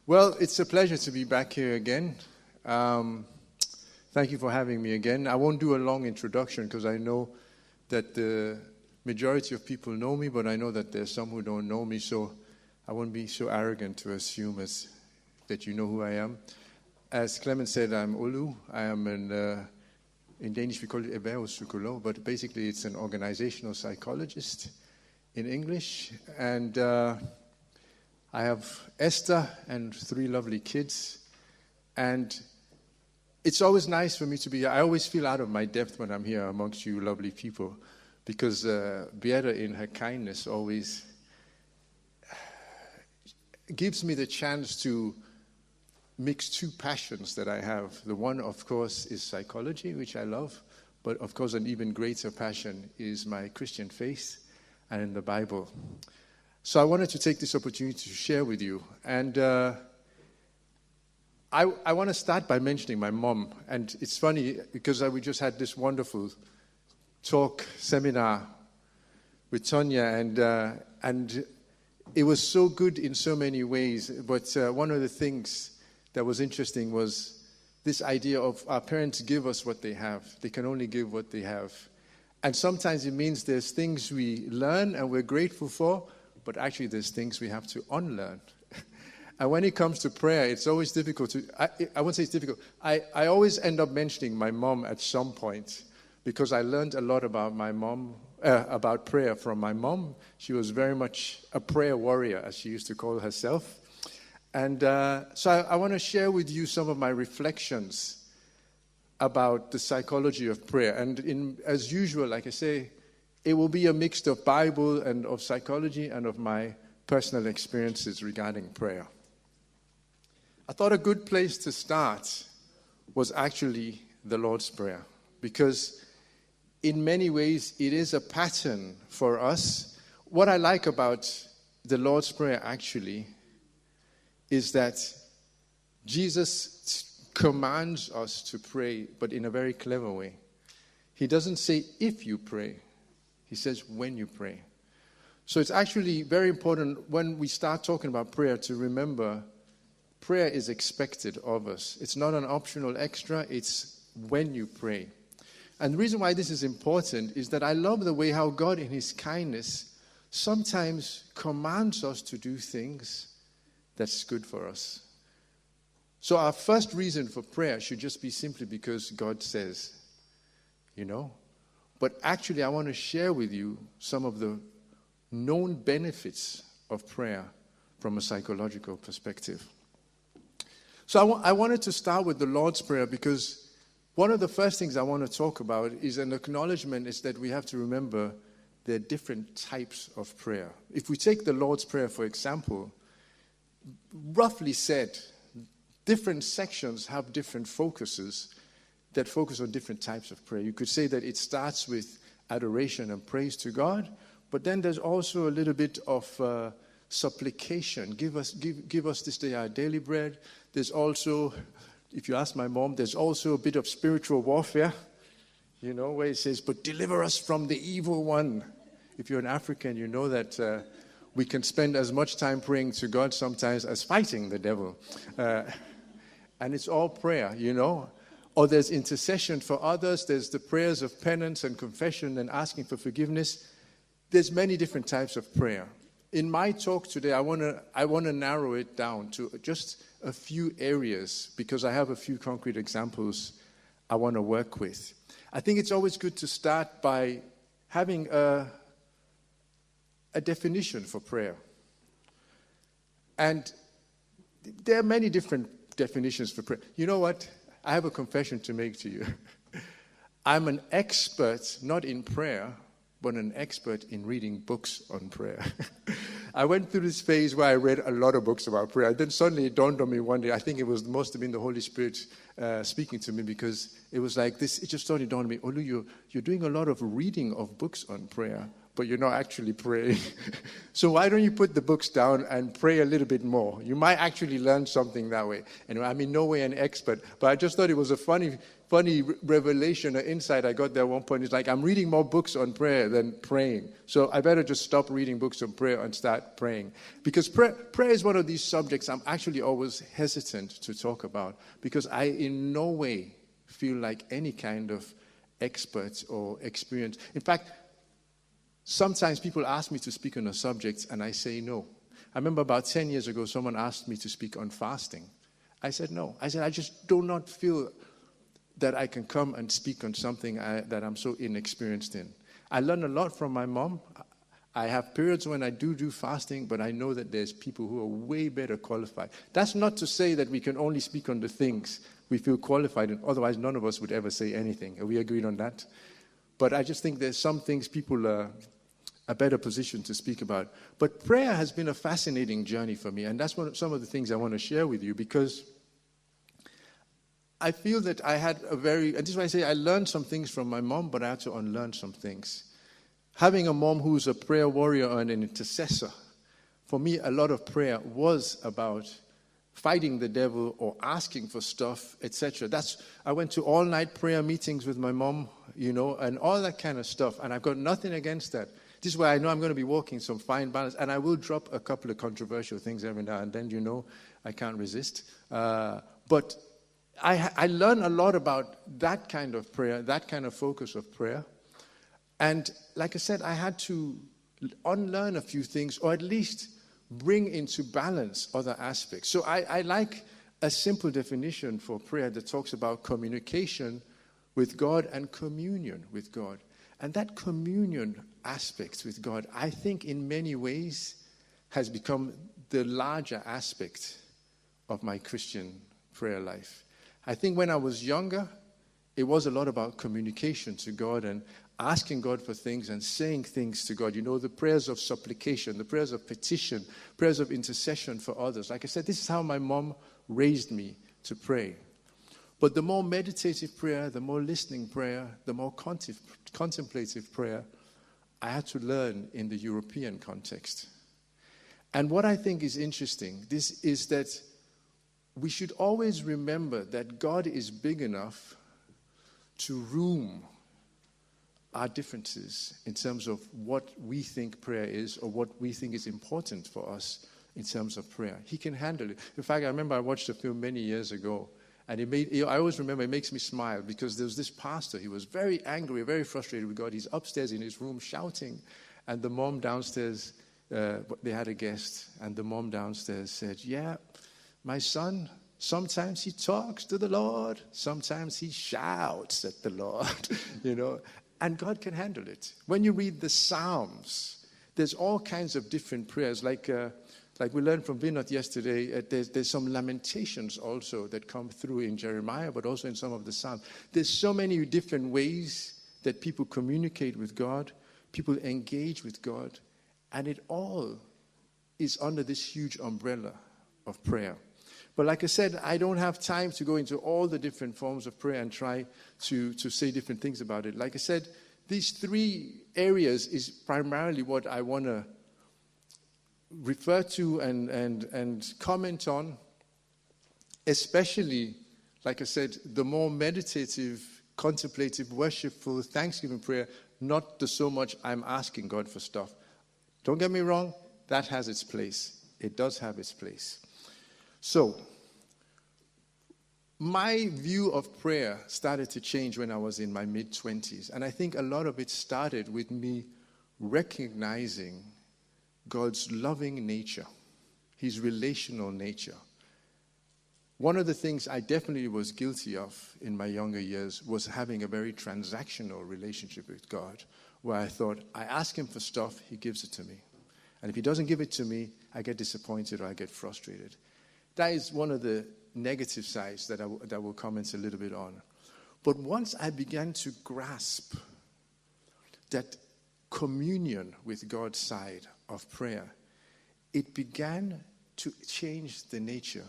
Well, it's a pleasure to be back here again. Thank you for having me again. I won't do a long introduction because I know that the majority of people know me, but I know that there's some who don't know me, so I won't be so arrogant to assume that you know who I am. As Clement said, I'm Olu. I am in Danish we call it erhvervspsykolog, but basically it's an organizational psychologist in English. And I have Esther and 3 lovely kids. And it's always nice for me to be here. I always feel out of my depth when I'm here amongst you lovely people, because Beata, in her kindness, always gives me the chance to mix 2 passions that I have. The one, of course, is psychology, which I love, but of course an even greater passion is my Christian faith and in the Bible. So I wanted to take this opportunity to share with you. And I want to start by mentioning my mom. And it's funny because we just had this wonderful seminar with Tonya, and it was so good in so many ways. But one of the things that was interesting was this idea of our parents give us what they have. They can only give what they have. And sometimes it means there's things we learn and we're grateful for, but actually there's things we have to unlearn. And when it comes to prayer, it's always difficult to, I won't say it's difficult, I always end up mentioning my mom at some point, because I learned a lot about my mom, about prayer from my mom. She was very much a prayer warrior, as she used to call herself. And so I want to share with you some of my reflections about the psychology of prayer. And as usual, like I say, it will be a mix of Bible and of psychology and of my personal experiences regarding prayer. I thought a good place to start was actually the Lord's Prayer, because in many ways it is a pattern for us. What I like about the Lord's Prayer actually is that Jesus commands us to pray, but in a very clever way. He doesn't say if you pray. He says when you pray. So it's actually very important when we start talking about prayer to remember prayer is expected of us. It's not an optional extra. It's when you pray. And the reason why this is important is that I love the way how God in his kindness sometimes commands us to do things that's good for us. So our first reason for prayer should just be simply because God says, But actually I want to share with you some of the known benefits of prayer from a psychological perspective. So I wanted to start with the Lord's Prayer because one of the first things I want to talk about is an acknowledgement is that we have to remember there are different types of prayer. If we take the Lord's Prayer, for example, roughly said, different sections have different focuses that focus on different types of prayer. You could say that it starts with adoration and praise to God, but then there's also a little bit of supplication. Give us this day our daily bread. There's also, if you ask my mom, there's also a bit of spiritual warfare, where it says, but deliver us from the evil one. If you're an African, you know that we can spend as much time praying to God sometimes as fighting the devil. And it's all prayer, Or there's intercession for others. There's the prayers of penance and confession and asking for forgiveness. There's many different types of prayer. In my talk today, I want to narrow it down to just a few areas because I have a few concrete examples I want to work with. I think it's always good to start by having a definition for prayer. And there are many different definitions for prayer. You know what? I have a confession to make to you. I'm an expert, not in prayer, but an expert in reading books on prayer. I went through this phase where I read a lot of books about prayer. Then suddenly it dawned on me one day, I think it must have been the Holy Spirit speaking to me, because it was like this, it just suddenly dawned on me, Olu, you're doing a lot of reading of books on prayer, but you're not actually praying. So why don't you put the books down and pray a little bit more? You might actually learn something that way. And I'm in no way an expert, but I just thought it was a funny revelation or insight I got there at one point. It's like, I'm reading more books on prayer than praying. So I better just stop reading books on prayer and start praying. Because prayer is one of these subjects I'm actually always hesitant to talk about, because I in no way feel like any kind of expert or experience. In fact, sometimes people ask me to speak on a subject and I say no. I remember about 10 years ago, someone asked me to speak on fasting. I said no. I said, I just do not feel that I can come and speak on something that I'm so inexperienced in. I learn a lot from my mom. I have periods when I do fasting, but I know that there's people who are way better qualified. That's not to say that we can only speak on the things we feel qualified in. Otherwise, none of us would ever say anything. Are we agreed on that? But I just think there's some things people are better positioned to speak about. But prayer has been a fascinating journey for me, and that's some of the things I want to share with you, because I feel that I had and this is why I say I learned some things from my mom, but I had to unlearn some things. Having a mom who's a prayer warrior and an intercessor, for me, a lot of prayer was about fighting the devil or asking for stuff, etc. I went to all-night prayer meetings with my mom, and all that kind of stuff, and I've got nothing against that. This is why I know I'm going to be walking some fine balance, and I will drop a couple of controversial things every now and then, I can't resist. But I learned a lot about that kind of prayer, that kind of focus of prayer. And like I said, I had to unlearn a few things, or at least bring into balance other aspects. So I like a simple definition for prayer that talks about communication with God and communion with God. And that communion aspect with God, I think in many ways has become the larger aspect of my Christian prayer life. I think when I was younger, it was a lot about communication to God and asking God for things and saying things to God. The prayers of supplication, the prayers of petition, prayers of intercession for others. Like I said, this is how my mom raised me to pray. But the more meditative prayer, the more listening prayer, the more contemplative prayer, I had to learn in the European context. And what I think is interesting, this is that we should always remember that God is big enough to room our differences in terms of what we think prayer is or what we think is important for us in terms of prayer. He can handle it. In fact, I remember I watched a film many years ago, and I always remember it makes me smile, because there was this pastor. He was very angry, very frustrated with God. He's upstairs in his room shouting, and the mom downstairs, they had a guest, and the mom downstairs said, "Yeah, my son, sometimes he talks to the Lord, sometimes he shouts at the Lord," and God can handle it. When you read the Psalms, there's all kinds of different prayers, like we learned from Vinod yesterday. There's some lamentations also that come through in Jeremiah, but also in some of the Psalms. There's so many different ways that people communicate with God, people engage with God, and it all is under this huge umbrella of prayer. But like I said, I don't have time to go into all the different forms of prayer and try to say different things about it. Like I said, these three areas is primarily what I want to refer to and comment on, especially, like I said, the more meditative, contemplative, worshipful, thanksgiving prayer, not the so much I'm asking God for stuff. Don't get me wrong, that has its place. It does have its place. So, my view of prayer started to change when I was in my mid-20s. And I think a lot of it started with me recognizing God's loving nature, his relational nature. One of the things I definitely was guilty of in my younger years was having a very transactional relationship with God, where I thought, I ask him for stuff, he gives it to me. And if he doesn't give it to me, I get disappointed or I get frustrated. That is one of the negative sides that I will comment a little bit on. But once I began to grasp that communion with God's side of prayer, it began to change the nature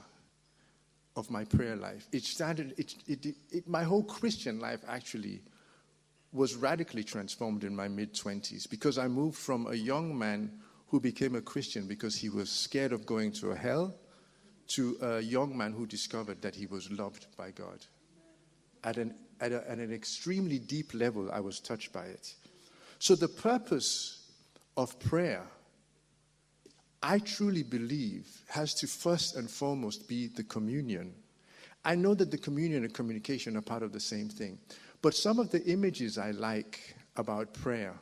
of my prayer life. My whole Christian life actually was radically transformed in my mid-20s because I moved from a young man who became a Christian because he was scared of going to a hell to a young man who discovered that he was loved by God. At an extremely deep level, I was touched by it. So the purpose of prayer, I truly believe, has to first and foremost be the communion. I know that the communion and communication are part of the same thing. But some of the images I like about prayer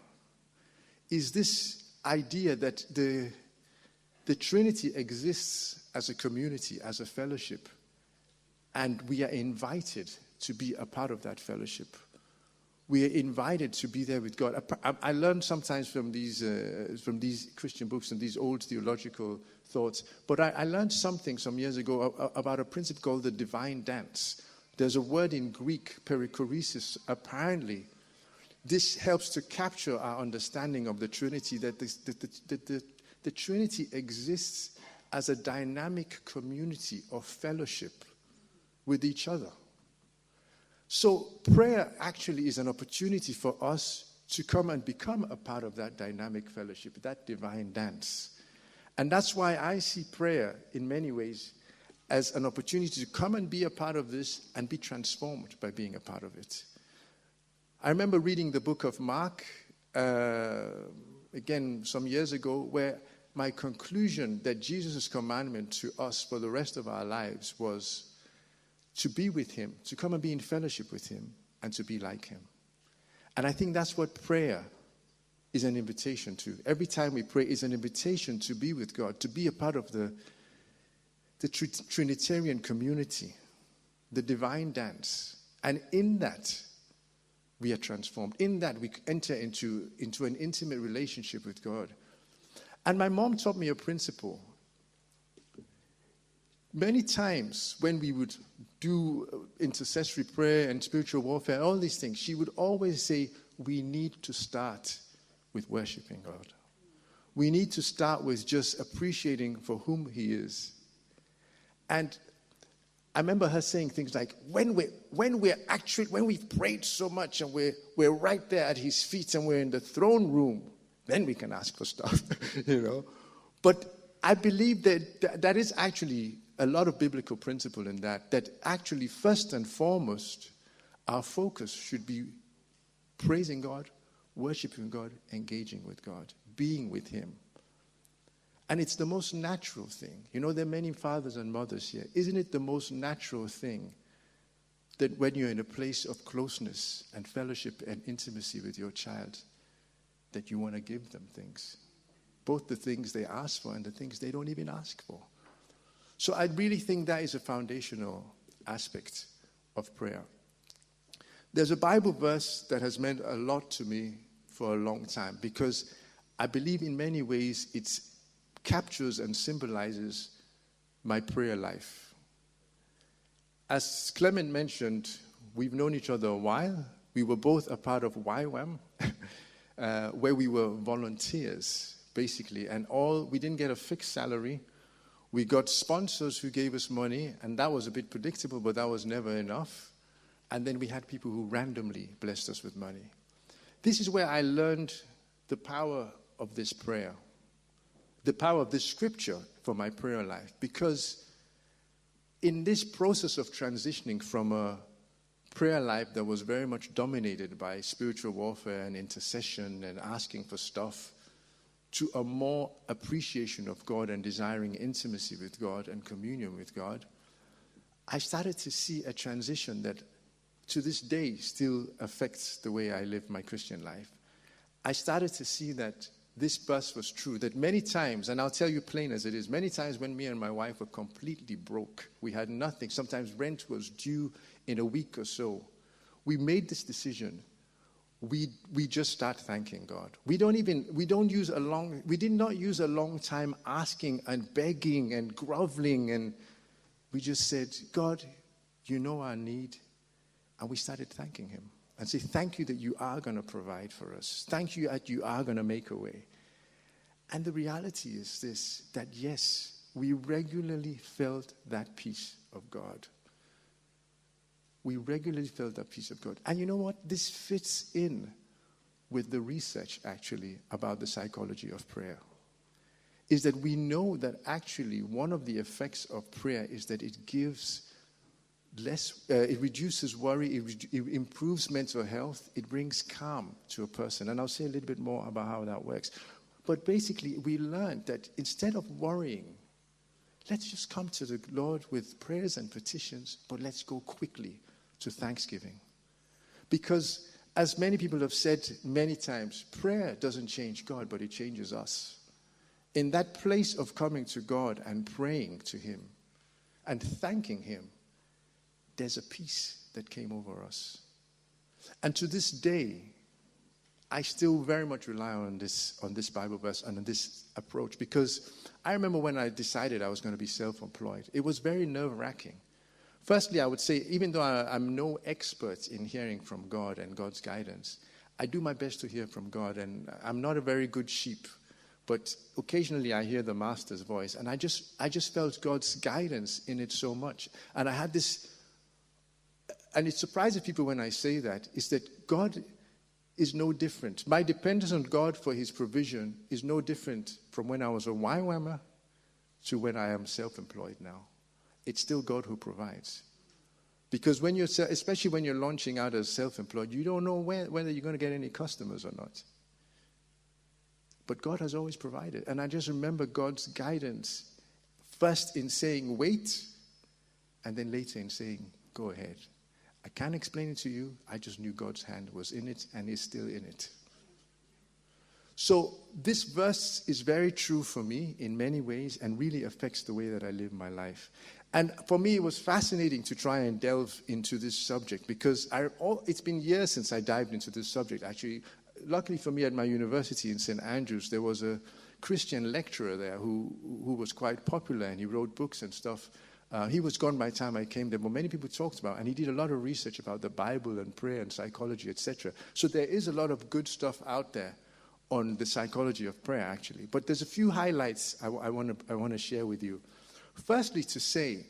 is this idea that the Trinity exists as a community, as a fellowship, and we are invited to be a part of that fellowship. We are invited to be there with God. I learned sometimes from these Christian books and these old theological thoughts, but I learned something some years ago about a principle called the divine dance. There's a word in Greek, perichoresis. Apparently, this helps to capture our understanding of the Trinity, that the Trinity exists as a dynamic community of fellowship with each other. So prayer actually is an opportunity for us to come and become a part of that dynamic fellowship, that divine dance. And that's why I see prayer in many ways as an opportunity to come and be a part of this and be transformed by being a part of it. I remember reading the book of Mark, again, some years ago, where my conclusion that Jesus' commandment to us for the rest of our lives was to be with him, to come and be in fellowship with him, and to be like him. And I think that's what prayer is an invitation to. Every time we pray is an invitation to be with God, to be a part of the Trinitarian community, the divine dance. And in that, we are transformed. In that, we enter into an intimate relationship with God. And my mom taught me a principle. Many times when we would do intercessory prayer and spiritual warfare, all these things, she would always say, we need to start with worshiping God. We need to start with just appreciating for whom he is. And I remember her saying things like, when we've prayed so much and we're right there at his feet and we're in the throne room, then we can ask for stuff, But I believe that is actually a lot of biblical principle in that actually first and foremost, our focus should be praising God, worshiping God, engaging with God, being with him. And it's the most natural thing. There are many fathers and mothers here. Isn't it the most natural thing that when you're in a place of closeness and fellowship and intimacy with your child, that you want to give them things? Both the things they ask for and the things they don't even ask for. So I really think that is a foundational aspect of prayer. There's a Bible verse that has meant a lot to me for a long time because I believe in many ways it captures and symbolizes my prayer life. As Clement mentioned, we've known each other a while. We were both a part of YWAM, where we were volunteers, basically. And we didn't get a fixed salary. We got sponsors who gave us money, and that was a bit predictable, but that was never enough. And then we had people who randomly blessed us with money. This is where I learned the power of this prayer, the power of this scripture for my prayer life. Because in this process of transitioning from a prayer life that was very much dominated by spiritual warfare and intercession and asking for stuff, to a more appreciation of God and desiring intimacy with God and communion with God, I started to see a transition that to this day still affects the way I live my Christian life. I started to see that this verse was true, that many times, and I'll tell you plain as it is, many times when me and my wife were completely broke, we had nothing, sometimes rent was due in a week or so, we made this decision. We just start thanking God. We did not use a long time asking and begging and groveling, and we just said, God, you know our need. And we started thanking him and say, thank you that you are going to provide for us. Thank you that you are going to make a way. And the reality is this, that yes, we regularly felt that peace of God. we regularly felt the peace of God. And you know what? This fits in with the research, actually, about the psychology of prayer. Is that we know that actually one of the effects of prayer is that it gives it reduces worry, it improves mental health, it brings calm to a person. And I'll say a little bit more about how that works. But basically, we learned that instead of worrying, let's just come to the Lord with prayers and petitions, but let's go quickly to thanksgiving. Because as many people have said many times, prayer doesn't change God, but it changes us. In that place of coming to God and praying to Him and thanking Him, there's a peace that came over us. And to this day, I still very much rely on this Bible verse and on this approach, because I remember when I decided I was going to be self-employed, it was very nerve-wracking. Firstly, I would say, even though I'm no expert in hearing from God and God's guidance, I do my best to hear from God, and I'm not a very good sheep, but occasionally I hear the Master's voice, and I just felt God's guidance in it so much. And I had this, and it surprises people when I say that, is that God is no different. My dependence on God for His provision is no different from when I was a YWAMer to when I am self-employed now. It's still God who provides. Because when especially when you're launching out as self-employed, you don't know whether you're going to get any customers or not. But God has always provided. And I just remember God's guidance, first in saying, wait, and then later in saying, go ahead. I can't explain it to you. I just knew God's hand was in it and is still in it. So this verse is very true for me in many ways and really affects the way that I live my life. And for me, it was fascinating to try and delve into this subject because it's been years since I dived into this subject. Actually, luckily for me at my university in St. Andrews, there was a Christian lecturer there who was quite popular, and he wrote books and stuff. He was gone by the time I came there, but many people talked about, and he did a lot of research about the Bible and prayer and psychology, etc. So there is a lot of good stuff out there on the psychology of prayer, actually. But there's a few highlights I want to share with you. Firstly, to say,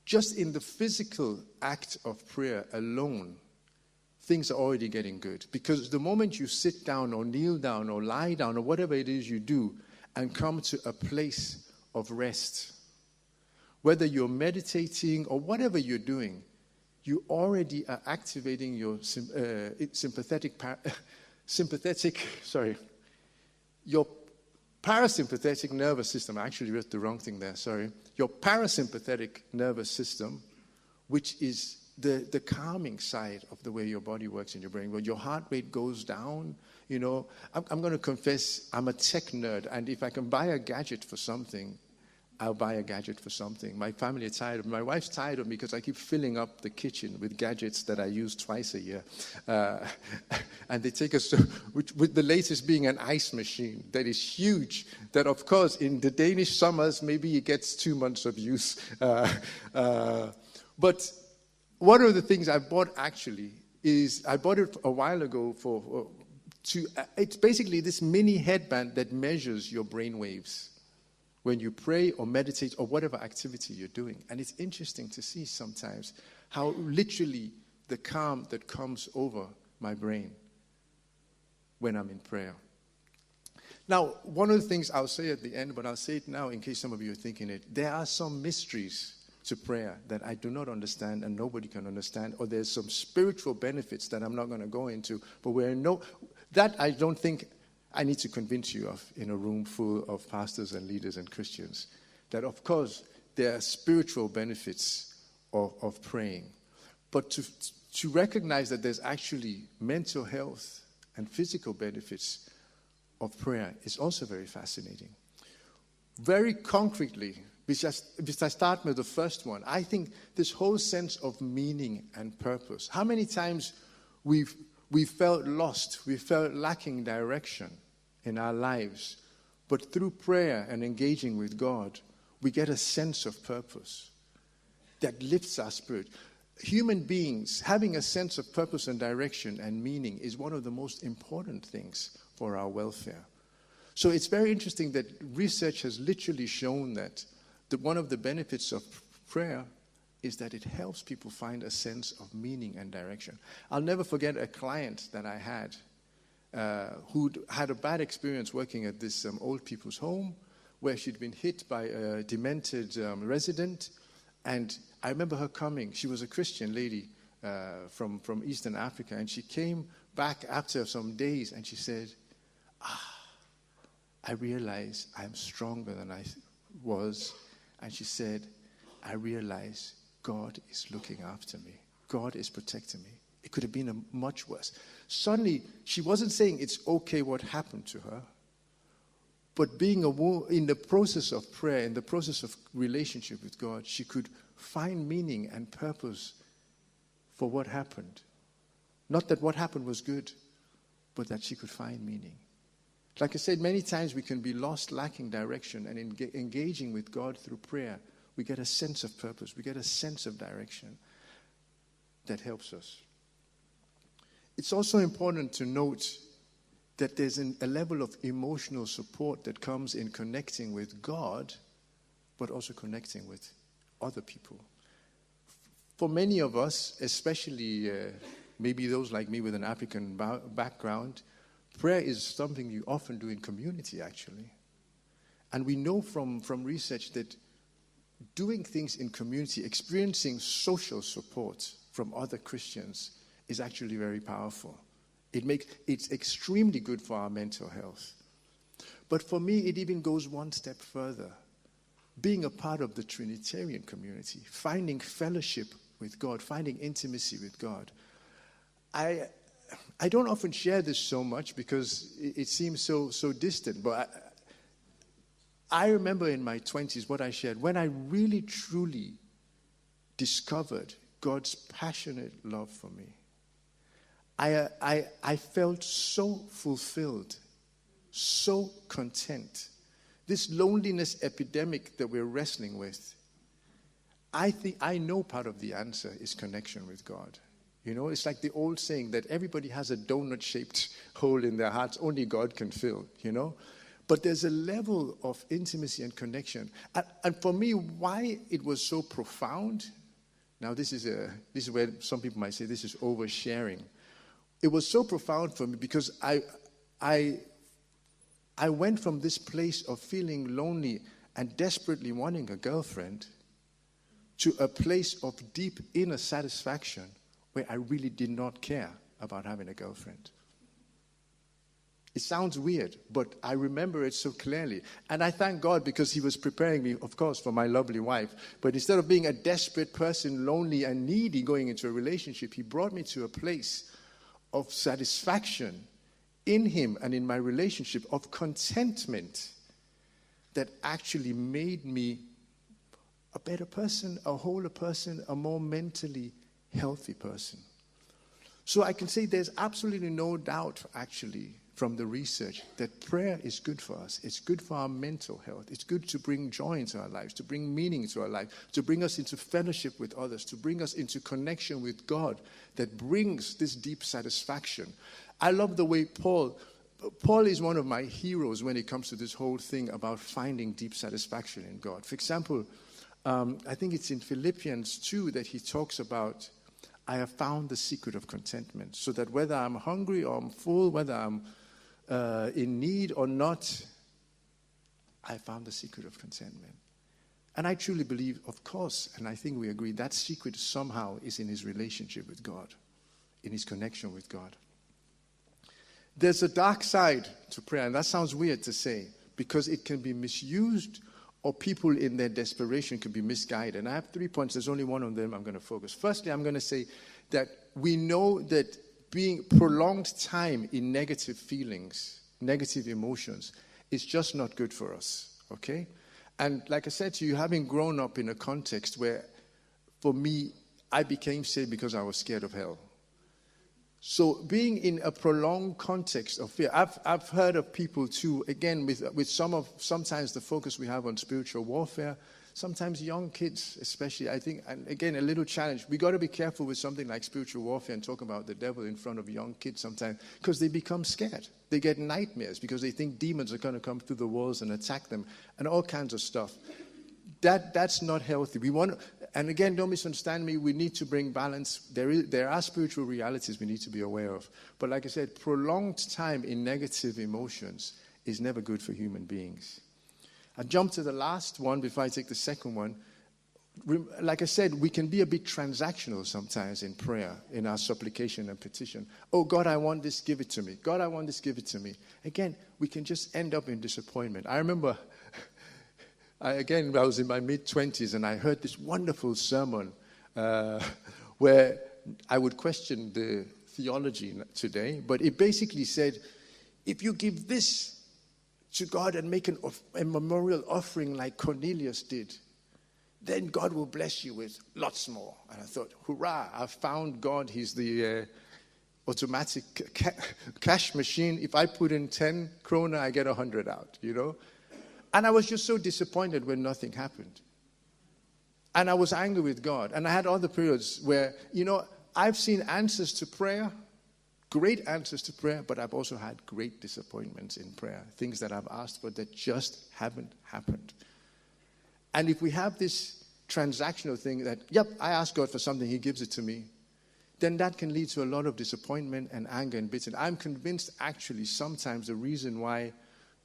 just in the physical act of prayer alone, things are already getting good. Because the moment you sit down or kneel down or lie down or whatever it is you do and come to a place of rest, whether you're meditating or whatever you're doing, you already are activating your your parasympathetic nervous system. I actually read the wrong thing there, sorry. Your parasympathetic nervous system, which is the calming side of the way your body works in your brain. When your heart rate goes down, you know, I'm going to confess, I'm a tech nerd, and if I can buy a gadget for something, I'll buy a gadget for something. My family is tired of me. My wife's tired of me because I keep filling up the kitchen with gadgets that I use twice a year. And they take us to, with the latest being an ice machine that is huge, that of course in the Danish summers, maybe it gets 2 months of use. But one of the things I bought actually is, I bought it a while ago it's basically this mini headband that measures your brain waves when you pray or meditate or whatever activity you're doing. And it's interesting to see sometimes how literally the calm that comes over my brain when I'm in prayer. Now, one of the things I'll say at the end, but I'll say it now in case some of you are thinking it, there are some mysteries to prayer that I do not understand and nobody can understand, or there's some spiritual benefits that I'm not going to go into, but that I don't think I need to convince you of in a room full of pastors and leaders and Christians, that of course there are spiritual benefits of praying. But to recognize that there's actually mental health and physical benefits of prayer is also very fascinating. Very concretely, if I start with the first one, I think this whole sense of meaning and purpose. How many times we felt lost, we felt lacking direction in our lives, but through prayer and engaging with God, we get a sense of purpose that lifts our spirit. Human beings having a sense of purpose and direction and meaning is one of the most important things for our welfare. So it's very interesting that research has literally shown that one of the benefits of prayer is that it helps people find a sense of meaning and direction. I'll never forget a client that I had who'd had a bad experience working at this old people's home where she'd been hit by a demented resident. And I remember her coming. She was a Christian lady from Eastern Africa. And she came back after some days and she said, I realize I'm stronger than I was. And she said, I realize God is looking after me. God is protecting me. It could have been much worse. Suddenly, she wasn't saying it's okay what happened to her, but being in the process of prayer, in the process of relationship with God, she could find meaning and purpose for what happened. Not that what happened was good, but that she could find meaning. Like I said, many times we can be lost, lacking direction, and engaging with God through prayer, we get a sense of purpose. We get a sense of direction that helps us. It's also important to note that there's a level of emotional support that comes in connecting with God, but also connecting with other people. For many of us, especially maybe those like me with an African background, prayer is something you often do in community, actually. And we know from research that doing things in community, experiencing social support from other Christians is actually very powerful. It's extremely good for our mental health. But for me, it even goes one step further. Being a part of the Trinitarian community, finding fellowship with God, finding intimacy with God. I don't often share this so much because it seems so distant, but I remember in my 20s what I shared. When I really, truly discovered God's passionate love for me, I felt so fulfilled, so content. This loneliness epidemic that we're wrestling with, I know part of the answer is connection with God. You know, it's like the old saying that everybody has a donut-shaped hole in their hearts only God can fill, you know. But there's a level of intimacy and connection. And for me, why it was so profound, now this is where some people might say this is oversharing. It was so profound for me because I went from this place of feeling lonely and desperately wanting a girlfriend to a place of deep inner satisfaction where I really did not care about having a girlfriend. It sounds weird, but I remember it so clearly. And I thank God because he was preparing me, of course, for my lovely wife. But instead of being a desperate person, lonely and needy going into a relationship, he brought me to a place of satisfaction in him and in my relationship, of contentment that actually made me a better person, a wholer person, a more mentally healthy person. So I can say there's absolutely no doubt, actually, from the research that prayer is good for us. It's good for our mental health. It's good to bring joy into our lives, to bring meaning into our life, to bring us into fellowship with others, to bring us into connection with God that brings this deep satisfaction. I love the way Paul is one of my heroes when it comes to this whole thing about finding deep satisfaction in God. For example, I think it's in Philippians 2 that he talks about, I have found the secret of contentment, so that whether I'm hungry or I'm full, whether I'm in need or not, I found the secret of contentment. And I truly believe, of course, and I think we agree, that secret somehow is in his relationship with God, in his connection with God. There's a dark side to prayer, and that sounds weird to say, because it can be misused or people in their desperation can be misguided. And I have 3 points. There's only one of them I'm going to focus. Firstly, I'm going to say that we know that being prolonged time in negative feelings, negative emotions, is just not good for us, okay? And like I said to you, having grown up in a context where, for me, I became saved because I was scared of hell. So being in a prolonged context of fear, I've heard of people too, again, with sometimes the focus we have on spiritual warfare, sometimes young kids especially, I think, and again, a little challenge. We got to be careful with something like spiritual warfare and talk about the devil in front of young kids sometimes, because they become scared. They get nightmares because they think demons are going to come through the walls and attack them and all kinds of stuff. That's not healthy. And again, don't misunderstand me. We need to bring balance. There are spiritual realities we need to be aware of. But like I said, prolonged time in negative emotions is never good for human beings. I jump to the last one before I take the second one. Like I said, we can be a bit transactional sometimes in prayer, in our supplication and petition. Oh, God, I want this, give it to me. God, I want this, give it to me. Again, we can just end up in disappointment. I remember, I was in my mid-20s and I heard this wonderful sermon where I would question the theology today, but it basically said, if you give this to God and make a memorial offering like Cornelius did, then God will bless you with lots more. And I thought, hurrah, I've found God. He's the automatic cash machine. If I put in 10 krona, I get 100 out, And I was just so disappointed when nothing happened. And I was angry with God. And I had other periods where, I've seen answers to prayer, great answers to prayer, but I've also had great disappointments in prayer. Things that I've asked for that just haven't happened. And if we have this transactional thing that, I ask God for something, he gives it to me, then that can lead to a lot of disappointment and anger and bitterness. I'm convinced actually sometimes the reason why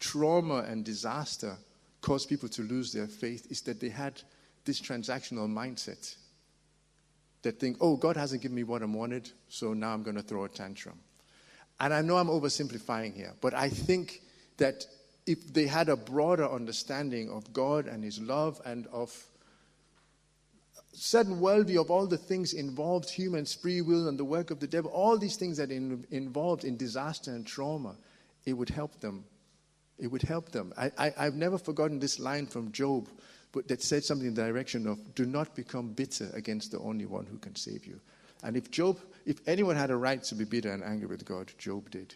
trauma and disaster cause people to lose their faith is that they had this transactional mindset. That think, oh, God hasn't given me what I wanted, so now I'm going to throw a tantrum. And I know I'm oversimplifying here, but I think that if they had a broader understanding of God and his love and of certain worldview of all the things involved, human free will and the work of the devil, all these things that involved in disaster and trauma, it would help them. It would help them. I've never forgotten this line from Job but that said something in the direction of, do not become bitter against the only one who can save you. And if anyone had a right to be bitter and angry with God, Job did.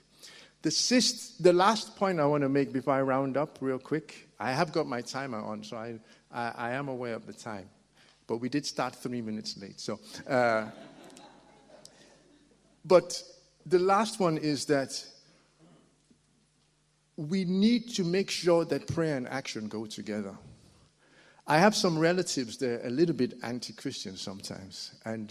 The last point I want to make before I round up real quick, I have got my timer on, so I am aware of the time. But we did start 3 minutes late. So, but the last one is that we need to make sure that prayer and action go together. I have some relatives, they're a little bit anti-Christian sometimes, and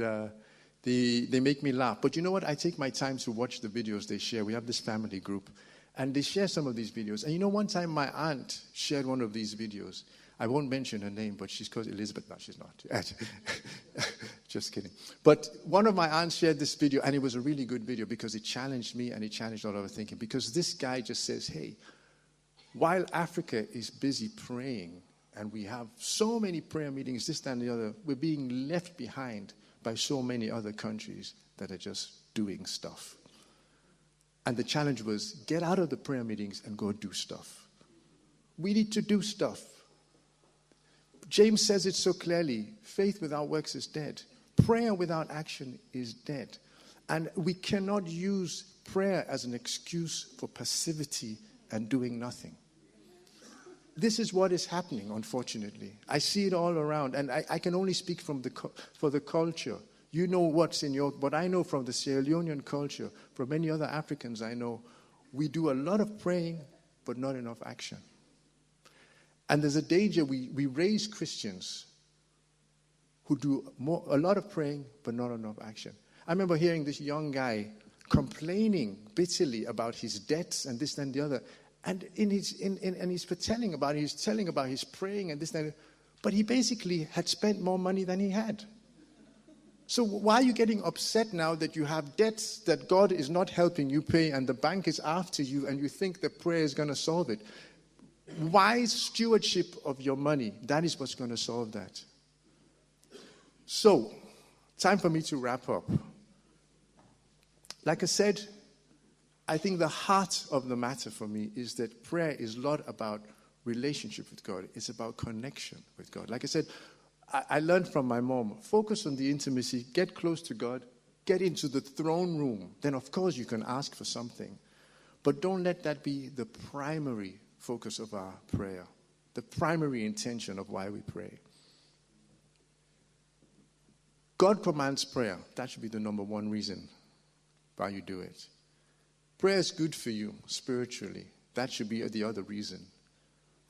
they make me laugh. But you know what? I take my time to watch the videos they share. We have this family group, and they share some of these videos. And one time my aunt shared one of these videos. I won't mention her name, but she's called Elizabeth. No, she's not. Just kidding. But one of my aunts shared this video, and it was a really good video because it challenged me and it challenged all of our thinking. Because this guy just says, hey, while Africa is busy praying, and we have so many prayer meetings, this, that, and the other, we're being left behind by so many other countries that are just doing stuff. And the challenge was, get out of the prayer meetings and go do stuff. We need to do stuff. James says it so clearly, faith without works is dead. Prayer without action is dead. And we cannot use prayer as an excuse for passivity and doing nothing. This is what is happening, unfortunately. I see it all around, and I can only speak for the culture. You know what I know from the Sierra Leonean culture, from many other Africans I know, we do a lot of praying, but not enough action. And there's a danger we raise Christians who do a lot of praying, but not enough action. I remember hearing this young guy complaining bitterly about his debts and this and the other. And he's telling about his praying and this and that, but he basically had spent more money than he had. So why are you getting upset now that you have debts that God is not helping you pay and the bank is after you and you think that prayer is going to solve it? Wise stewardship of your money, that is what's going to solve that. So, time for me to wrap up. Like I said, I think the heart of the matter for me is that prayer is not about relationship with God. It's about connection with God. Like I said, I learned from my mom, focus on the intimacy, get close to God, get into the throne room. Then, of course, you can ask for something. But don't let that be the primary focus of our prayer, the primary intention of why we pray. God commands prayer. That should be the number one reason why you do it. Prayer is good for you spiritually. That should be the other reason.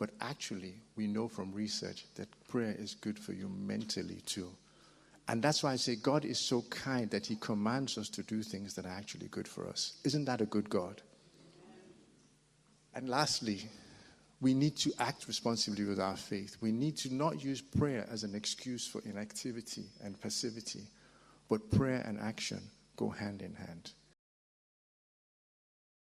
But actually, we know from research that prayer is good for you mentally too. And that's why I say God is so kind that he commands us to do things that are actually good for us. Isn't that a good God? And lastly, we need to act responsibly with our faith. We need to not use prayer as an excuse for inactivity and passivity, but prayer and action go hand in hand.